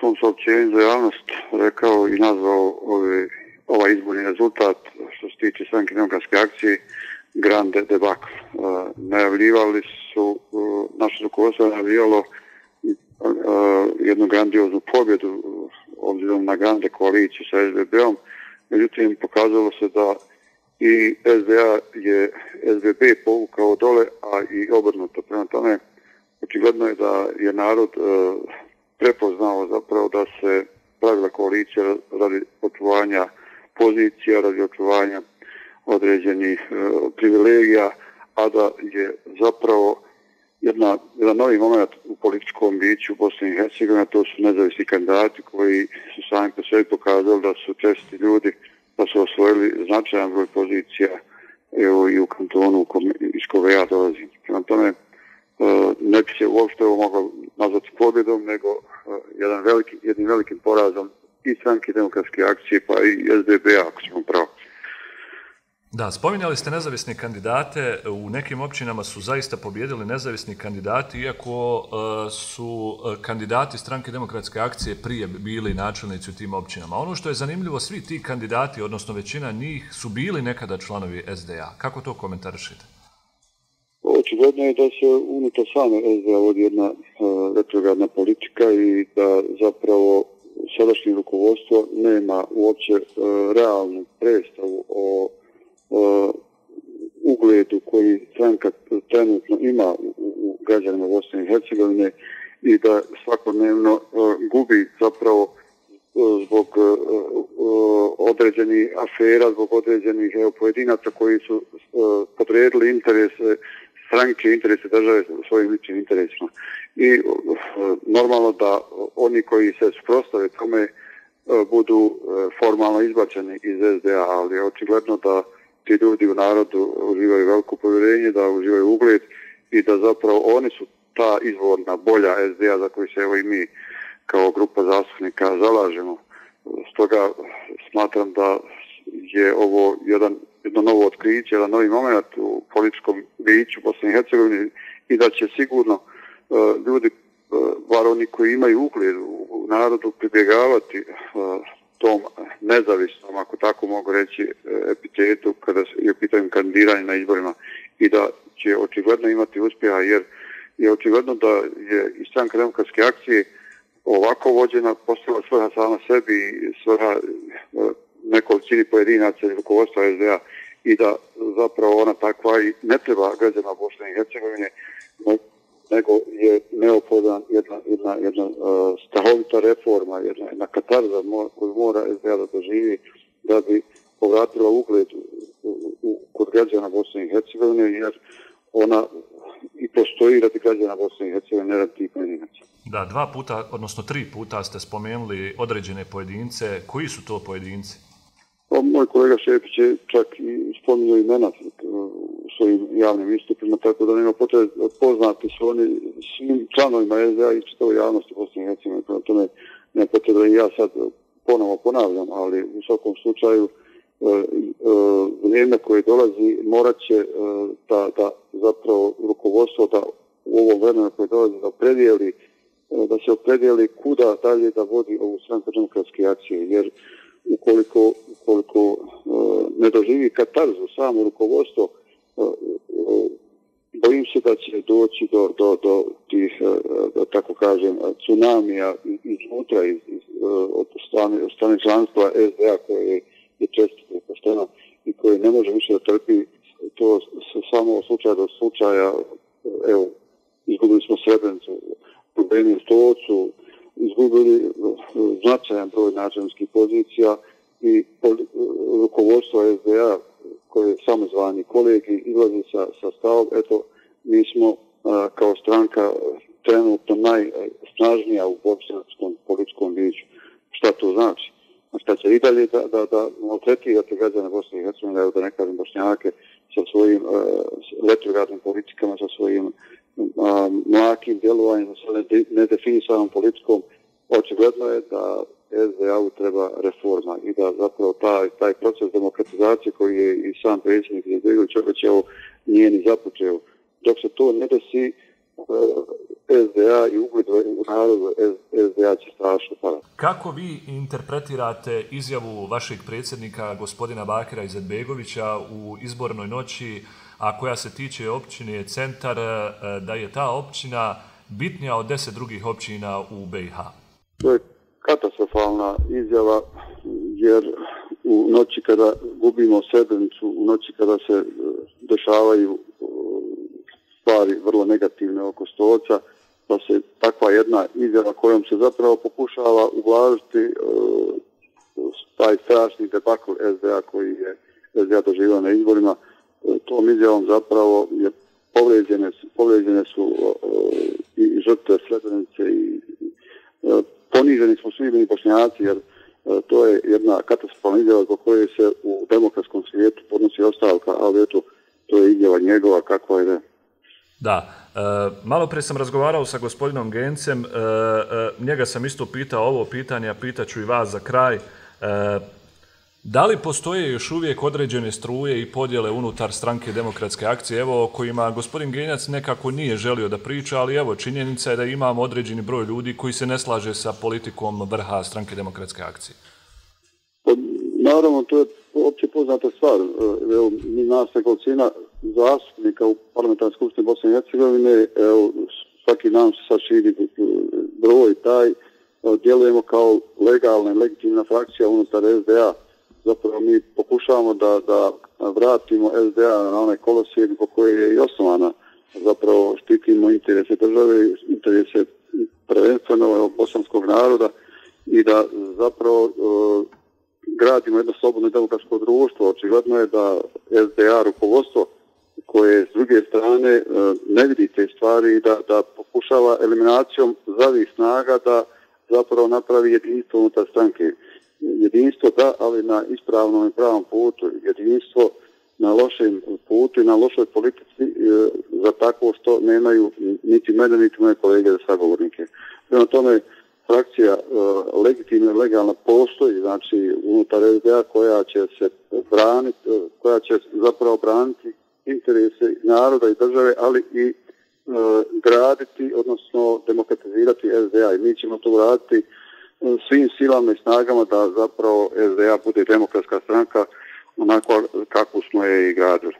svom saopćenju za javnost rekao i nazvao ovaj izborni rezultat što se tiče Stranke demokratske akcije grande debakl. Najavljivali su, naše rukovodstvo je najavljivalo jednu grandioznu pobjedu obzirom na grande koaliciju sa SBB-om, međutim pokazalo se da i SDA je SBB povukao dole, a i obrnuto. Prema tome, očigledno je da je narod prepoznao zapravo da se pravila koalicija radi očuvanja pozicija, radi očuvanja određenih privilegija, a da je zapravo jedan novi moment u političkom biću Bosne i Hercegovine, to su nezavisni kandidati koji su sami po sebi pokazali da su česti ljudi, da su osvojili značajan broj pozicija, evo i u kantonu iz kojeg ja dolazim. Prema tome, ne bi se uopšte ovo moglo nazvati pobjedom, nego jednim velikim porazom i Stranke demokratske akcije, pa i SDB-a, ako ćemo pravo. Da, spominjali ste nezavisne kandidate, u nekim općinama su zaista pobjedili nezavisni kandidati, iako su kandidati Stranke demokratske akcije prije bili načelnici u tim općinama. Ono što je zanimljivo, svi ti kandidati, odnosno većina njih, su bili nekada članovi SDA. Kako to komentarišete? Očigledno je da se unutar same SDA vodi jedna retrogradna politika i da zapravo sadašnje rukovodstvo nema uopće realnu predstavu o ugledu koji stranka trenutno ima u građanima Bosne i Hercegovine i da svakodnevno gubi zapravo zbog određenih afera, zbog određenih pojedinaca koji su podredili interese stranke, interese države svojim ličnim interesima. I normalno da oni koji se suprotstave tome budu formalno izbačeni iz SDA, ali je očigledno da ti ljudi u narodu uživaju veliko povjerenje, da uživaju ugled i da zapravo oni su ta izvorna bolja SDA za koju se evo i mi kao grupa zastupnika zalažemo. Stoga smatram da je ovo jedno novo otkriće, jedan novi moment u političkom biću Bosne i Hercegovine i da će sigurno ljudi, bar oni koji imaju ugled u narodu, pribjegavati tom nezavisnom, ako tako mogu reći, epitetu kada je u pitanju kandidiranja na izborima i da će očigledno imati uspjeha, jer je očigledno da je i Stranka demokratske akcije ovako vođena postala svrha sama sebi i svrha nekolicini pojedinaca i rukovodstva SDA i da zapravo ona takva i ne treba građana Bosne i Hercegovine, nego je neophodan jedna strahovita reforma, jedna katarza koju mora SDA da doživi da bi povratila ugled kod građana Bosne i Hercegovine, jer ona i postoji radi građana Bosne i Hercegovine, ne radi tih pojedinaca. Da, 2 puta, odnosno 3 puta ste spomenuli određene pojedince. Koji su to pojedinci? Moj kolega Šepić je čak i spominjao imena u svojim javnim istupima, tako da nema potrebe, poznati su oni svim članovima SDA i čitavoj javnosti Bosne i Hercegovine, prema tome nema potrebe da i ja sad ponovo ponavljam, ali u svakom slučaju vrijeme koje dolazi morat će da zapravo rukovodstvo da u ovom vremenu koje dolazi da se opredijeli kuda dalje da vodi ovu Stranku demokratske akcije, jer ukoliko ne doživi katarzu samo rukovodstvo, bojim se da će doći do tih, da tako kažem, tsunamija iznutra od strane članstva SDA koje je često i pošteno i koje ne može više da trpi to samo od slučaja do slučaja. Evo, izgubili smo Srebrenicu, problemi u Stocu, izgubili značajan broj načelničkih pozicija i rukovodstvo SDA koje je samozvani kolegi izlazi sa stavom, eto, mi smo kao stranka trenutno najsnažnija u bosanskom političkom biću. Šta to znači? Šta će i dalje da maltretirate građane Bosne i Hercegovine, da ne kažem Bošnjake, sa svojim retrogradnim politikama, sa svojim mlakim djelovanjem, sa nedefinisanom politikom. Očigledno je da SDA-u treba reforma i da zapravo taj proces demokratizacije koji je i sam predsjednik Izetbegović obećao nije ni započeo. Dok se to ne desi, SDA i ugled u narodu SDA će strašno padati. Kako vi interpretirate izjavu vašeg predsjednika, gospodina Bakira Izetbegovića, u izbornoj noći, a koja se tiče općine Centar, da je ta općina bitnija od 10 drugih općina u BiH? To je katastrofalna izjava, jer u noći kada gubimo Srebrenicu, u noći kada se dešavaju stvari vrlo negativne oko Stoca, da se takva jedna izjava kojom se zapravo pokušava ublažiti taj strašni debakl SDA koji je SDA doživio na izborima, tom izjavom zapravo je povrijeđene su i žrtve Srebrenice i poniženi smo svi bili Bošnjaci, jer to je jedna katastrofalna izjava zbog koje se u demokratskom svijetu podnosi ostavka, ali eto, to je izjava njegova kakva je. Da, malo prije sam razgovarao sa gospodinom Gencem, njega sam isto pitao ovo pitanje, a pitaću i vas za kraj. Da li postoje još uvijek određene struje i podjele unutar stranke Demokratske akcije, evo o kojima gospodin Genjac nekako nije želio da priča, ali evo činjenica je da imamo određeni broj ljudi koji se ne slaže sa politikom vrha stranke Demokratske akcije? Naravno, to je opće poznata stvar. Evo, mi nas nekolicina zastupnika u parlamentarnoj skupštini Bosne i Hercegovine, svaki dan se sad širi broj taj, djelujemo kao legalna i legitimna frakcija unutar SDA. Zapravo mi pokušavamo da vratimo SDA na onaj kolosijek po koje je i osnovana. Zapravo štitimo interese države, interese prvenstveno bosanskog naroda i da zapravo gradimo jedno slobodno i demokratsko društvo. Očigledno je da SDA rukovodstvo koje s druge strane ne vidi te stvari i da pokušava eliminacijom zavih snaga da zapravo napravi jedinstvo unutar stranke. Jedinstvo da, ali na ispravnom i pravom putu. Jedinstvo na lošem putu i na lošoj politici za takvo što nemaju niti mene, niti moje kolege sagovornike. Prema tome, frakcija legitimna i legalna postoji, znači unutar SDA koja će se braniti, koja će zapravo braniti interese naroda i države, ali i graditi, odnosno demokratizirati SDA. I mi ćemo to uraditi svim silama i snagama da zapravo SDA bude demokratska stranka onako kako smo je i gradili.